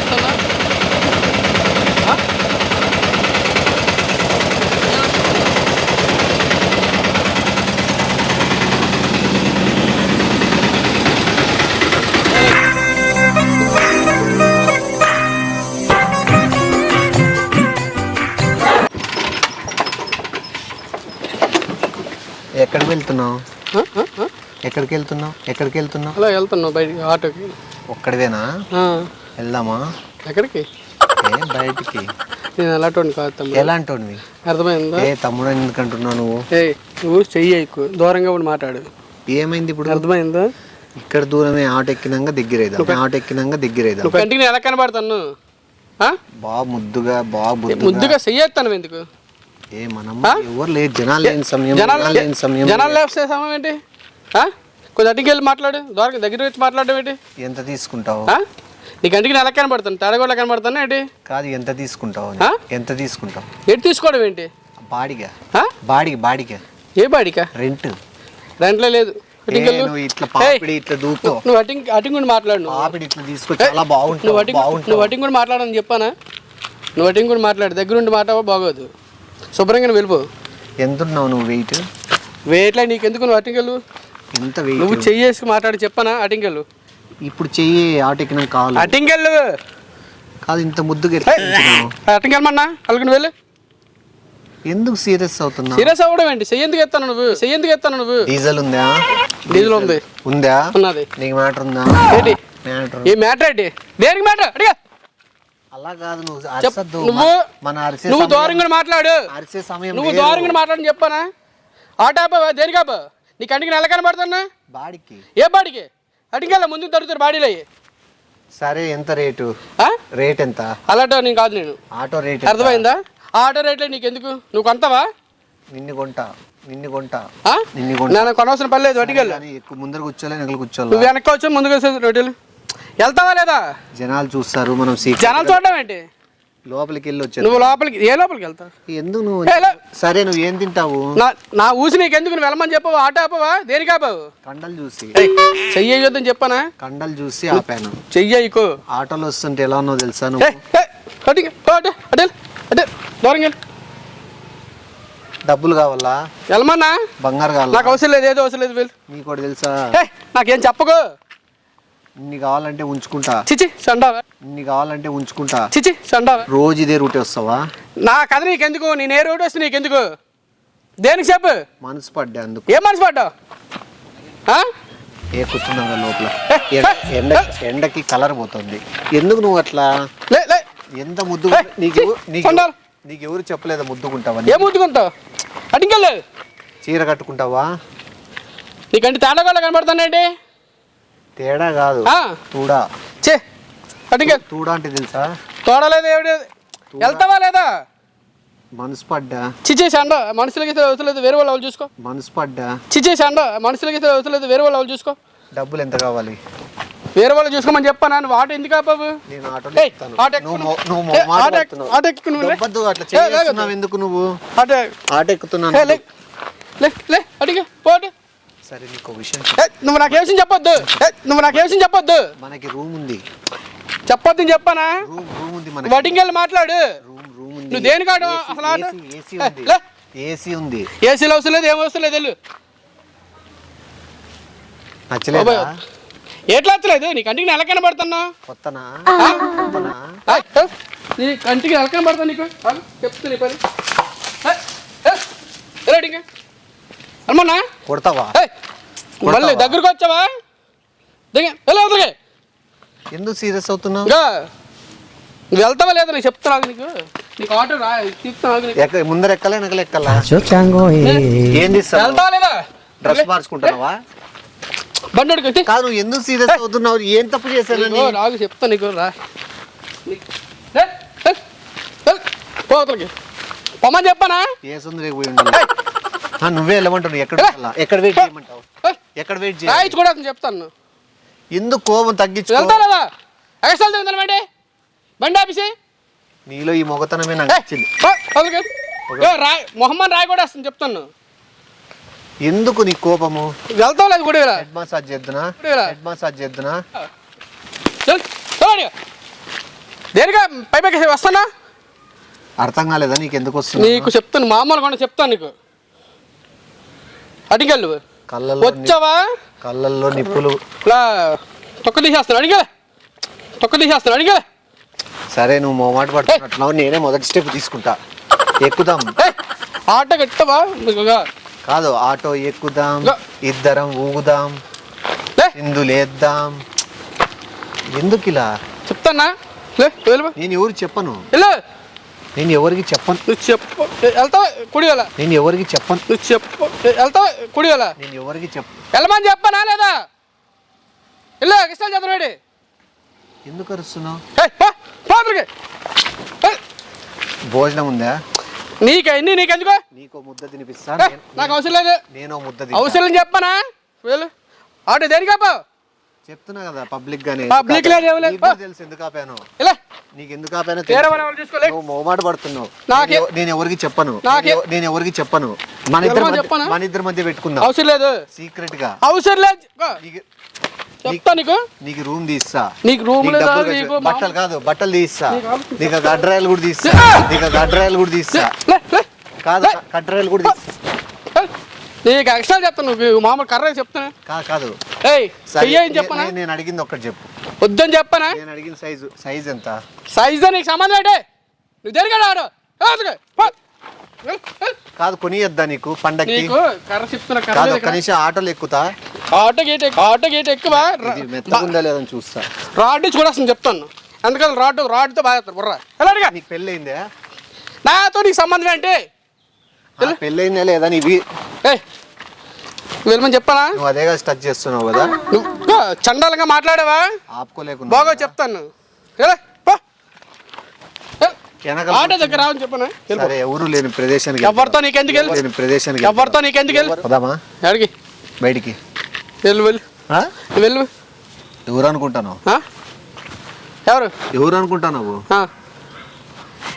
చేస్తున్నా? ఎక్కడికి వెళ్తున్నావు? ఎక్కడికి వెళ్తున్నావు? ఎక్కడికి వెళ్తున్నావు? అలా వెళ్తున్నావు బయటికి ఆటోకి. ఒక్కడివేనా? వెళ్దామా? ఎక్కడికి? బయటికి. నేను ఎలాంటి కాదు తమ్ముడు. ఎలాంటి? అర్థమైందా? తమ్ముడు ఎందుకంటున్నావు నువ్వు? నువ్వు చెయ్యి ఎక్కువ దూరంగా ఉండి మాట్లాడు. ఏమైంది ఇప్పుడు? అర్థమైందా? ఇక్కడ దూరమే, ఆటో ఎక్కినాక దగ్గరేదా? ఆటో ఎక్కినాక దగ్గరేదా? కంటికి నేను ఎలా కనబడతాను? బాగా ముద్దుగా, బాగా ముద్దుగా చెయ్యేస్తాను. ఎందుకు? ఎవరు లేదు, జనాలు లేని సమయం. జనాలు లేస్తే సమయం ఏంటి? కొంచెం అటుకి వెళ్ళి మాట్లాడు. దూరం దగ్గర వచ్చి మాట్లాడడం ఏంటి? ఎంత తీసుకుంటావు? నీ కంటికి నేను ఎలా కనబడతాను? తేడా కనబడతాను ఏంటి? కాదు, ఎంత తీసుకుంటావు? ఎంత తీసుకుంటావు? ఎటు తీసుకోవడం ఏంటి? బాడిగా. బాడిగా. ఏ బాడిగా? రెంట్లో లేదు. నువ్వు అటింగ్ కూడా మాట్లాడు. నువ్వు అటింగ్ కూడా మాట్లాడని చెప్పానా? నువ్వు అటింగ్ కూడా మాట్లాడు. దగ్గర ఉండి మాట్లాడ బాగోదు. శుభ్రంగా వెళ్ళిపో. ఎంత ఉన్నావు నువ్వు? వెయిట్లా నీకెందుకు? నువ్వు అటింగలు ఎంత వెయిట్? నువ్వు చెయ్యేసి మాట్లాడి చెప్పానా? అటింగలు ఇప్పుడు చెయ్యి ఆటెక్కిన కావాలి. అటింగలు కాదు, ఇంత ముద్దుగా అటింగలమన్నా అల్లుకుని వెళ్ళి. ఎందుకు సీరియస్ అవుతున్నా? సీరియస్ అవ్వడం ఏంటి? చెయ్యేందుకు ఎత్తాను నువ్వు? డీజిల్ ఉందా? డీజిల్ ఉంది. ఉందా? ఉన్నది. నీకు మ్యాటర్ ఉందా? ఏంటి ఈ మ్యాటర్? ఏంటి దేనికి మ్యాటర్? అడిగా. అలా కాదు, నువ్వు దూరంగా మాట్లాడు. నువ్వు దూరంగా మాట్లాడని చెప్పానా? ఆట ఆపా? దేనికి ఆపా? నీ కంటికి నెల కనబడుతున్నా? బాడీకి. ఏ బాడీకి? అడిగల్లా ముందుకు తడుతారు బాడీలో. సరే, ఎంత రేటు? రేట్ ఎంత? అలాంటి నేను కాదు. నేను ఆటో రేట్. అర్థమైందా? ఆటో రేట్లో నీకెందుకు? నువ్వు కొంటావా? నిన్ను కొంటా. నేను కొనవలసిన పని లేదు. అడిగల్లా ముందర కూర్చోలే, వెనకాల కూర్చోలే. నువ్వు వెనక్కి వచ్చా ముందుకు రొట్టెలు వెళ్తావా లేదా? జనాలు చూస్తారు. మనం జనాలు చూడడం ఏంటి? లోపలికి వెళ్ళి వచ్చా. నువ్వు లోపలికి ఏ లోపలికి వెళ్తావు? ఎందుకు నువ్వు? సరే, నువ్వు ఏం తింటావు? నా ఊసి నీకెందుకు? నువ్వు వెళ్ళమని చెప్పావు. ఆటో ఆపవా? దేనికి ఆపావు? కండలు చూసి. చెయ్యొద్దని చెప్పానా? కండలు చూసి ఆపాను. చెయ్యకు. ఆటోలో వస్తుంటే ఎలా ఉన్నావు తెలుసా నువ్వు? దూరంగా డబ్బులు కావాలా? వెళ్ళమన్నా? బంగారు కావాలా? నాకు అవసరం లేదు. ఏదో అవసరం లేదు. వీళ్ళు నీకు కూడా తెలుసా? నాకేం చెప్పకు. ఇన్ని కావాలంటే ఉంచుకుంటా. చిచి సండావా? ఇన్ని కావాలంటే ఉంచుకుంటా. చిచి సండావా? రోజు ఇదే రూట్ వస్తావా? నా కథ నీకెందుకు? నేను ఏ రూట్ వస్తే నీకెందుకు? దేనికి చెప్పు. మనసు పడ్డా అందుకు. ఏం మనసు పడ్డావు? కూర్చున్నా లోపల. ఎండకి కలర్ పోతుంది. ఎందుకు నువ్వు అట్లా? ఎంత ముద్దు. నీకెవరు చెప్పలేదా ముద్దుకుంటావా? ఏ ముద్దుకుంటావు? అడిగలే. చీర కట్టుకుంటావా? నీకంటే తేడా కూడా కనబడుతానండి. తేడా కాదు, తూడా. తూడా అంటే తెలుసా? తోడలేదు. వెళ్తావా లేదా? మనసు పడ్డా. చిచేసి అండ మనుషులకి అవసరం వేరే వాళ్ళు చూసుకో. మనసు పడ్డా. చిచేసి అండ మనుషులకి అవసరం వేరే వాళ్ళు చూసుకో. డబ్బులు ఎంత కావాలి? వేరే వాళ్ళు చూసుకోమని చెప్పాను. నువ్వు ఆటో ఎందుకు ఆపావు? నేను ఆటో ఎక్కుతున్నావు. ఎందుకు నువ్వు ఆటో ఎక్కుతున్నావు? అడిగా పోటు. సరే, నీకు విషయం. నువ్వు నాకు ఏ విషయం చెప్పొద్దు. మనకి రూమ్ ఉంది. చెప్పొద్దు చెప్పానా? రూమ్ ఉంది. వడ్డింగ్ వెళ్ళి మాట్లాడు. నువ్వు దేనికి ఆడు అసలు? ఏసీ ఉంది. ఏసీలో అవసరం లేదు. ఏం అవసరం లేదు. నచ్చలేదు. ఎట్లా వచ్చలేదు? నీ కంటికి నెల కనబడుతున్నా? కొత్తనా? నీ కంటికి నెల కనబడుతున్నా. నీకు చెప్తా నీ పని. అమ్మన్నా కొడతావా? మళ్ళీ దగ్గరకు వచ్చావా? ఎందుకు సీరియస్ అవుతున్నావు? నువ్వు వెళ్తావా లేదా? నీకు చెప్తున్నా. నీకు ఆటో ముందర ఎక్కలే, వెనకలు ఎక్కలా? ఏం తీస్తా? వెళ్తావా లేదా? డ్రెస్ మార్చుకుంటున్నావా? బండి కాదు, నువ్వు ఎందుకు సీరియస్ అవుతున్నావు? ఏం తప్పు చేశాను? నాకు చెప్తా. నీకు రా పోతలకి పొమ్మని చెప్పానా? ఏ సుందరి పోయి నువ్వే వెళ్ళమంటావు. ఎక్కడ వెయిట్ చేయమంటావు? ఎక్కడ వెయిట్ చేయాలి కూడా చెప్తాను. ఎందుకు కోపం తగ్గించు? వెళ్తా లేదా? ఎక్స్ట్రా బండి ఆఫీసే. నీలో ఈ మొగతనమే నాకు నచ్చింది. మొహమ్మద్ రాయ్ కూడా వస్తుంది చెప్తాను. ఎందుకు నీ కోపము? వెళ్తావు లేదు కూడా. Head massage చేద్దునా? దేనిగా పైపైకి వస్తానా? అర్థం కాలేదా నీకు? ఎందుకు వస్తుంది? నీకు చెప్తాను, మామూలుగా చెప్తాను నీకు. అడిగలు కళ్ళల్లో వచ్చావా? కళ్ళల్లో నిప్పులు ఇలా తొక్క తీసేస్తాను. అడిగా సరే, నువ్వు మొహమాట పడుతున్నట్టున్నావు. నేనే మొదటి స్టెప్ తీసుకుంటా. ఎక్కుదాం. ఆటో కట్టవా? కాదు, ఆటో ఎక్కుదాం, ఇద్దరం ఊగుదాం, ఇందులేద్దాం. ఎందుకు ఇలా చెప్తానా? నేను ఎవరికి చెప్పను. నేను ఎవరికి చెప్పను. నువ్వు చెప్పు. వెళ్తావా? కుడిగల. నేను ఎవరికి చెప్పను. నువ్వు చెప్పు. వెళ్తావా? కుడిగల. నేను ఎవరికి చెప్పను. వెళ్ళమని చెప్పనా లేదా? వెళ్ళు, కృష్ణ చంద్రుడి. ఎందుకు అరుస్తున్నావు? పోతురికి భోజనం ఉందా? నీకెందుకో? నీకో ముద్ద తినిపిస్తా. నాకు అవసరం లేదు. నేను ముద్ద అవసరం చెప్పనా? వెళ్ళు. ఆటో దేనికాపా? చెప్తున్నా కదా, పబ్లిక్ గానే. పబ్లిక్ తెలుసు ఎందుకు ఆపాను. ఇలా నీకు ఎందుకు ఆపాను? చూసుకోలే. నువ్వు మొహమాట పడుతున్నావు. నేను ఎవరికి చెప్పను. మన ఇద్దరి మధ్య పెట్టుకుందాం. అవసరం లేదు. సీక్రెట్ గా. అవసరం లేదు. చెప్తా నీకు. నీకు రూమ్ తీస్తా. నీకు రూమ్ బట్టలు కాదు, బట్టలు తీస్తా. నీకు గడ్రాయలు కూడా తీస్తా. కాదు, కడ్రాయలు కూడా తీస్తా. నీకు ఎక్స్ట్రా చెప్తాను. నువ్వు మామూలు కర్ర చెప్తాను. కాదు, చెప్పనా? నేను అడిగింది ఒక్కటి చెప్పు. వద్దని చెప్పనా? నేను అడిగిన సైజ్ ఎంత? సైజ్ నీకు సంబంధం ఏంటి? నువ్వు దేనికాడు ఆడు. కాదు, కొనియద్దా నీకు పండక్కి? కర్ర చెప్తున్నా. కనీసం ఆటోలు ఎక్కుతా. ఆటో గేట్ ఎక్కువ. మెత్తగుందా లేదని చూస్తా. రాడ్ చూడాల్సింది చెప్తాను. అందుకని రాడ్తో బాగా బుర్రా. ఎలా నీకు పెళ్ళయిందా? నాతో నీకు సంబంధం ఏంటి? పెళ్ళయిందా లేదా? నీవి వెళ్ళమని చెప్పానా? నువ్వు అదేగా టచ్ చేస్తున్నావు కదా. నువ్వు చండాలంగా మాట్లాడావా? ఆపుకోలేకుండా బాగా చెప్తాను. ఆటో దగ్గర రావని చెప్పనా? సరే, ఎవరు లేని ప్రదేశానికి. ఎవరితో నీకెందుకు వెళ్ళి? ఎవరితో నీకెందుకు వెళ్ళి? పోదామా? ఎక్కడికి? బయటికి వెళ్ళు. ఎవరు అనుకుంటాను? ఎవరు అనుకుంటాను?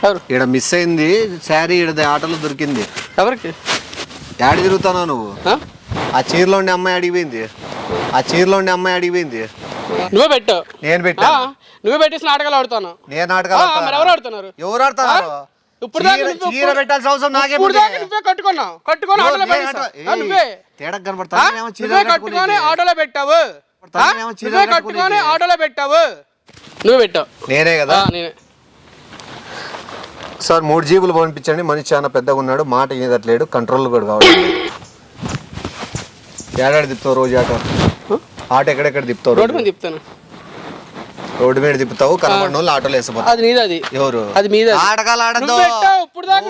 ఎవరు? ఇక్కడ మిస్ అయింది శారీ. ఇక్కడ ఆటోలో దొరికింది. ఎవరికి? యాడి తిరుగుతావు నువ్వు? ఆ చీరలో ఉండే అమ్మాయి అడిగిపోయింది. నువ్వే పెట్టావు. నేను పెట్టా. నువ్వే పెట్టేసి నాటకాలు ఆడుతాను. నేను నాటకాలు? ఎవరు ఆడుతున్నారు? ఎవరు ఆడుతున్నారు? ఇప్పుడు చీర పెట్టాల్సిన అవసరం నాకే. నువ్వే కట్టుకున్నావు. తేడా కనబడతా. కట్టుకొని ఆటోలో పెట్టావు. నువ్వే పెట్టావు. నేనే కదా. నేనే. సార్, 3 జీబులు పంపించండి. మనిషి చాలా పెద్దగా ఉన్నాడు, మాట వినేదట్లేడు, కంట్రోల్ కూడా కావాలి. ఏడాడు తిప్పుతావు రోజు ఆటో ఎక్కడెక్కడ తిప్పుతావు? రోడ్డు మీద తిప్పుతాను. రోడ్డు మీద తిప్పుతావు, కనబడిన వాళ్ళు ఆటోలు వేసిపోతావు. అది నీది. అది ఎవరు? అది మీద. ఆటకాలు ఆడద్దు. ఇప్పుడు దాకా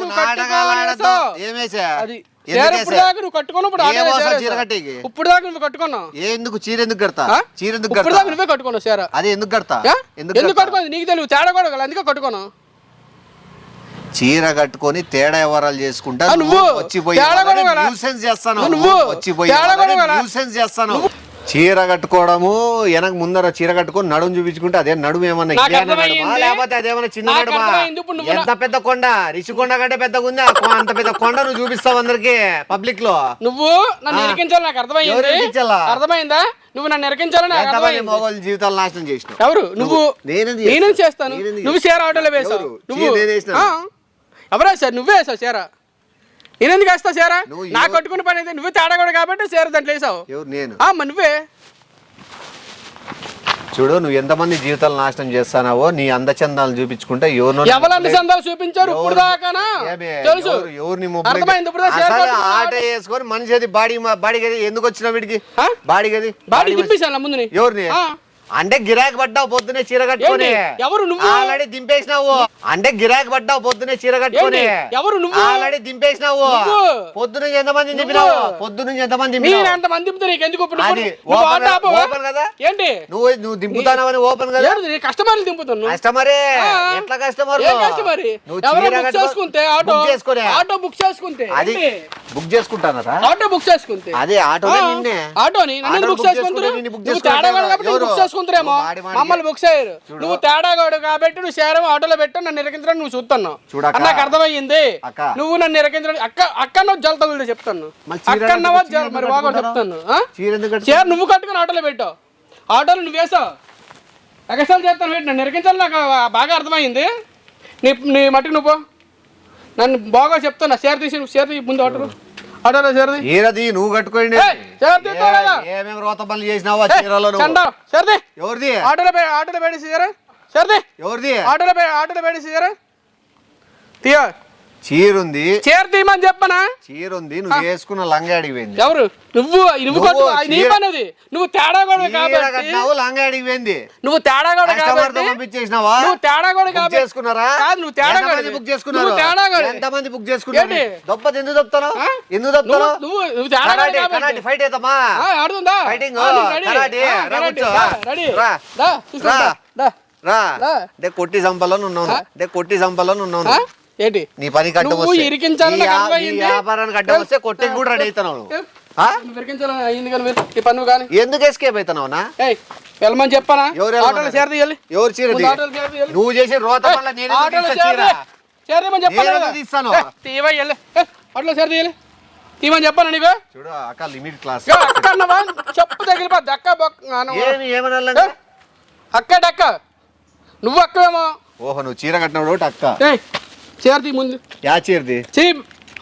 నువ్వు కట్టుకున్నావు. ఎందుకు చీర ఎందుకు కడతా? నువ్వే కట్టుకున్నావు చీర. అది ఎందుకు కడతా? ఎందుకు కట్టుకోవాలి? నీకు తెలియదు. తేడా కూడా అందుకే కట్టుకున్నావు. చీర కట్టుకొని తేడా వ్యవహారాలు చేసుకుంటా చేస్తాను. చీర కట్టుకోవడము వెనక ముందర చీర కట్టుకొని నడుము చూపించుకుంటే అదే నడుము ఏమన్నా లేకపోతే అదేమన్నా చిన్న నడుమా? ఎంత పెద్ద కొండ, రిషికొండ కంటే పెద్దగా ఉంది. అంత పెద్ద కొండ నువ్వు చూపిస్తావు అందరికి పబ్లిక్ లో. నువ్వు నన్ను ఎరికించాలి. నాకు అర్థమైందా? నువ్వు నన్ను ఎరికించాలని మొగోళ్ళ జీవితాలు నాశనం చేసినావు. ఎవరు? నువ్వు. నేనేం చేస్తాను? నువ్వు చీర ఆటోలో వేసావు. ఎవరా సార్? నువ్వే వేసావు చీర. నేనెందుకు వేస్తావు చీర? నాకు కట్టుకునే పని అయితే నువ్వే తేడా కూడా కాబట్టి చీర దాంట్లో వేసావు. నువ్వే చూడు, నువ్వు ఎంతమంది జీవితాలు నాశనం చేస్తానావో నీ అందచందాలు చూపించుకుంటే ఎవరు అందచందాలు చూపించారు ఇప్పుడు దాకా తెలుసు. ఆట వేసుకొని మనిషి బాడీ గది ఎందుకు వచ్చినావు? వీడికి బాడీ గది దింపేసాను ముందు. ఎవరిని? అంటే గిరాకి పడ్డావు పొద్దునే చీర కట్టుకొని. ఎవరు నువ్వు? ఆల్రెడీ దింపేసినావు. అంటే గిరాకి పడ్డావు పొద్దునే చీర కట్టుకొని. ఎవరు నువ్వు? ఆల్రెడీ దింపేసినావు. పొద్దు నుంచి ఎంతమంది దింపినావు? ఓపెన్ కదా ఏంటి? నువ్వు దింపుతానవని ఓపెన్ కదా. కస్టమర్లు దింపుతాను. కస్టమరే? ఎట్లా కస్టమర్? ఆటో బుక్ చేసుకుంటే అది బుక్ చేసుకుంటానరా? ఆటో బుక్ చేసుకుంటే అదే ఆటో ఆటోని బుక్ చేసుకుంటారు. మమ్మల్ని బుక్ చేయరు. నువ్వు తేడాగాడు కాబట్టి నువ్వు షేరం ఆటోలో పెట్టు. నన్ను నిరకించడానికి నువ్వు చూస్తున్నావు. నాకు అర్థమయ్యింది. నువ్వు నన్ను నిరకించడానికి అక్కడో జల తగులుతో చెప్తాను. అక్కడవో మరి బాగా చెప్తాను. చీర నువ్వు కట్టుకుని ఆటోలో పెట్టావు. ఆటోలో నువ్వు వేసావు. ఎగస్ట్రాలు చేస్తాను ఏంటి నన్ను నిరకించాలి నాకు బాగా అర్థమైంది నీ మట్టుకు నువ్వు నన్ను బాగా చెప్తున్నా షేర్ తీసి ముందు ఆటోలో చేరది చీరది నువ్వు కట్టుకోండి ఏమేమి రోత పనులు చేసినావా చీరలో సర్ది ఎవరిది ఆటోలో పెట్టేసి సర్ది ఎవరిది ఆటోలో పెట్టేసి తీయా చీరుంది చీర తీయమని చెప్పనా చీరుంది నువ్వు వేసుకున్న లంగా అడిగిపోయింది ఎవరు నువ్వు నీ పనిది నువ్వు తేడా కూడా కాబట్టి లంగా అడిగిపోయింది నువ్వు తేడా కూడా కాబట్టి పంపించేసినావా నువ్వు తేడా కూడా కాబట్టి చేసుకున్నారా నువ్వు తేడా బుక్ చేసుకున్నారు తేడా కూడా ఎంతమంది బుక్ చేసుకున్నారు దొబ్బ ఎందుకు దొప్పుతావు ఎందుకు దొప్పుతావు నువ్వు తేడా కాబట్టి ఫైట్ అవుతామా ఆడుతుందా ఫైటింగ్ రా కొట్టి సంపలను ఉన్నావు ఏంటి నీ పని కట్టం వ్యాపారాన్ని కట్టం వస్తే కొట్టి కూడా రెడీ అవుతున్నావు ఎందుకు ఎస్కేప్ అవుతున్నావునా వెళ్ళమని చెప్పానా ఎవరు చీర నువ్వు చేసే రోత వల్ల తీస్తాను అట్లా సేర తీయాలి తీయమని చెప్పాను నీవే చూడు అక్క లిమిట్ క్లాస్ చెప్పు తగిలిపోద్ది అక్క అక్క నువ్వు అక్కవేమో ఓహో నువ్వు చీర కట్టినప్పుడు అక్క చేరది ముందు యా చీరది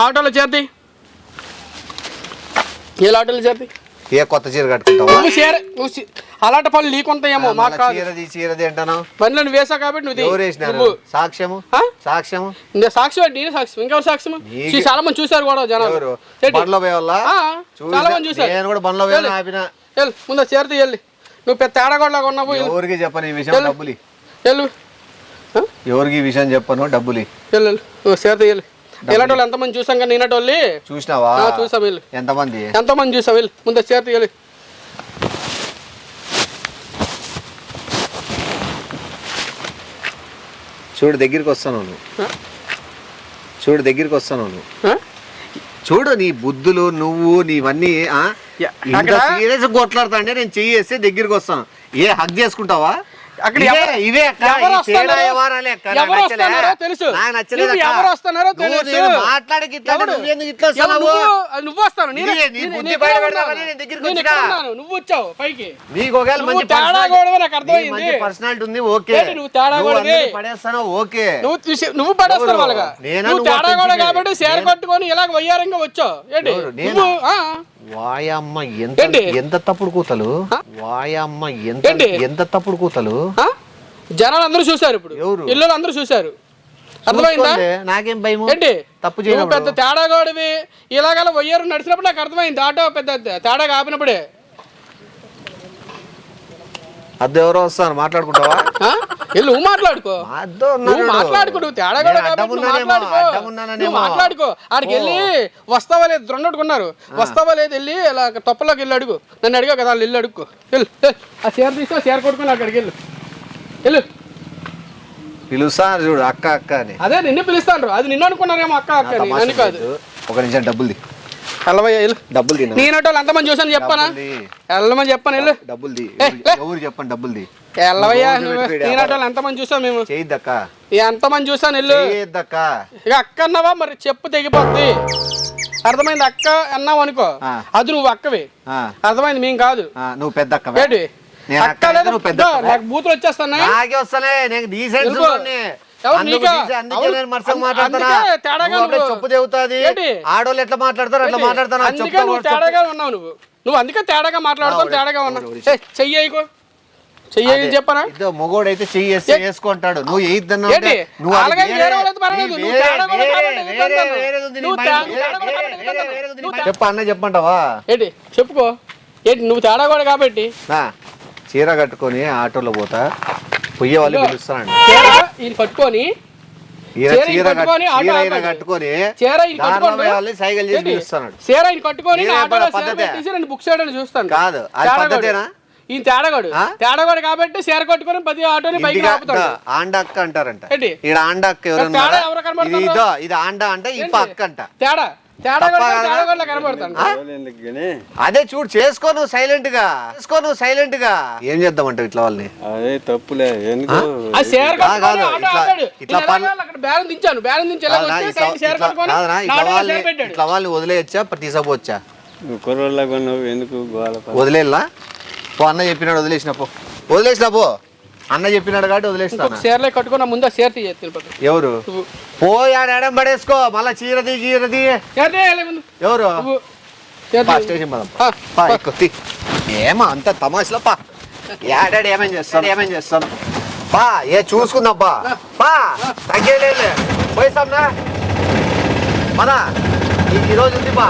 ఆటోలో చేరది ఏ ఆటోలో చేరది ఏ కొత్త చీర కట్టుకుంటావు అలాంటి పనులు నీకుంటాయేమో మాకు చీరది అంటాను బండిలో నువ్వు వేసావు కాబట్టి నువ్వు సాక్ష్యము సాక్ష్యం ఇంకెవరు సాక్ష్యం చాలా మంది చూసారు కూడా జనాలు బండ్లో పోయేవాళ్ళ చాలా మంది చూసారు నేను కూడా బండ్లో పోయాను ఆపిన ముందు చేరది వెళ్ళి నువ్వు పెద్ద తేడాగోడలాగా ఉన్నావు ఎవరికి చెప్పను ఈ విషయం డబ్బులు వెళ్ళు ఎవరికి ఈ విషయం చెప్పను డబ్బులు చేరది వెళ్ళి ఇలాంటి వాళ్ళు ఎంతమంది చూసాం కానీ నేనటి వాళ్ళు చూసినావా చూసాం వెళ్ళి ఎంతమంది చూసాం వెళ్ళి ముందు చేరది వెళ్ళి చూడు దగ్గరికి వస్తాను చూడు నీ బుద్ధులు నువ్వు నీవన్నీ సీరియస్ కొట్లాడుతా అంటే నేను చెయ్యేస్తే దగ్గరికి వస్తాను ఏ హగ్ చేసుకుంటావా అక్కడ ఇవే నువ్వు వస్తాను నువ్వు వచ్చావు పైకి పర్సనాలిటీ ఉంది ఓకే పడేస్తాను ఓకే నువ్వు పడేస్తావు వాళ్ళగా తేడా కూడా కాబట్టి షేర్ కట్టుకొని ఇలా వయ్యారంగా వచ్చావు ఏంటి వాయమ్మ ఎంత తప్పుడు కూతలు ఎంత తప్పుడు కూతలు జనాలు అందరూ చూసారు ఇప్పుడు ఇల్లు అందరూ చూసారు అర్థమైందా నాకేం భయం ఏంటి తప్పు చేయడం పెద్ద తేడాగోడివి ఇలాగలా వయ్యారు నడిచినప్పుడు నాకు అర్థమైంది ఆటో పెద్ద తేడా కాపినప్పుడే అద్దె ఎవరో వస్తారు మాట్లాడుకుంటావా నువ్వు మాట్లాడుకో నువ్వు తేడా మాట్లాడుకో ఆడికి వెళ్ళి వస్తావా లేదు దొండట్టుకున్నారు వస్తావా లేదు వెళ్ళి ఇలా తొప్పలోకి వెళ్ళి అడుగు నన్ను అడిగా కదా వాళ్ళు వెళ్ళి అడుక్కో వెళ్ళు ఆ చీర తీస్తా చీర కొట్టుకుని అక్కడికి వెళ్ళు పిలుస్తాను చూడు అక్క అక్క అని అదే నిన్ను పిలుస్తాను అది నిన్ను అనుకున్నారేమో అక్క అక్క అని నన్ను కాదు ఒక నిమిషం డబ్బులు డబ్బులు నేనటో ఎంతమంది చూసాను చెప్పానా వెళ్ళమని చెప్పాను వెళ్ళు డబ్బులు ఎవరు చెప్పండి డబ్బులు వెళ్ళవయ్యా నేనటో ఎంతమంది చూసాం మేము చేయద్దక్క ఎంతమంది చూసాను వెళ్ళు ఇక అక్క అన్నావా మరి చెప్పు తెగిపోద్ది అర్థమైంది అక్క అన్నావు అనుకో అది నువ్వు అక్కవి అర్థమైంది మేము కాదు నువ్వు పెద్ద అక్క ఏంటి అక్క లేదు నాకు బూతులు వచ్చేస్తాను చెప్పు చెబుతాది ఆడోళ్ళు ఎట్లా మాట్లాడతారు అట్లా మాట్లాడతాను ఉన్నావు నువ్వు అందుకే తేడాగా మాట్లాడుతావు తేడాగా ఉన్నావు చెయ్యకో చెయ్యి చెప్పనా మొగోడైతే చెయ్యి వేసుకుంటాడు నువ్వు చెప్ప అన్న చెప్పంటావా ఏంటి చెప్పుకో ఏంటి నువ్వు తేడా కూడా కాబట్టి చీర కట్టుకొని ఆటోలో పోతా పొయ్యే వాళ్ళు పిలుస్తాను కట్టుకొని బుక్ చేయడానికి చూస్తాను కాదు ఈ తేడాగాడు తేడాగాడు కాబట్టి చీర కట్టుకొని 10 ఆటోని పైకి ఆండక్క అంటారంట ఇక్కడ ఆండక్క ఎవరు ఇది ఆండ అంటే ఈ పక్క అంట తేడా అదే చూడు చేసుకో నువ్వు సైలెంట్ గా ఏం చేద్దామంటావు ఇట్లా వాళ్ళని అదే తప్పులే ఇట్లా వాళ్ళని వదిలేయచ్చా తీసుకోవచ్చా కుర్రోళ్ళగా ఎందుకు వదిలేలా పో అన్న చెప్పినాడు వదిలేసిన పో అన్న చెప్పినాడు కాబట్టి వదిలేస్తాను. చీరలే కట్టుకున్నా ముందు చీర తీయ. ఎవరు పోయాడడం పడేసుకో మళ్ళా చీరది ఎవరు స్టేషన్ ఏమో అంత తమాషలో పా ఏడాడు ఏమేం చేస్తాను పా ఏ చూసుకుందాం పా తగ్గేలేదు పోయిస్తాంనా మన ఈరోజు ఉంది పా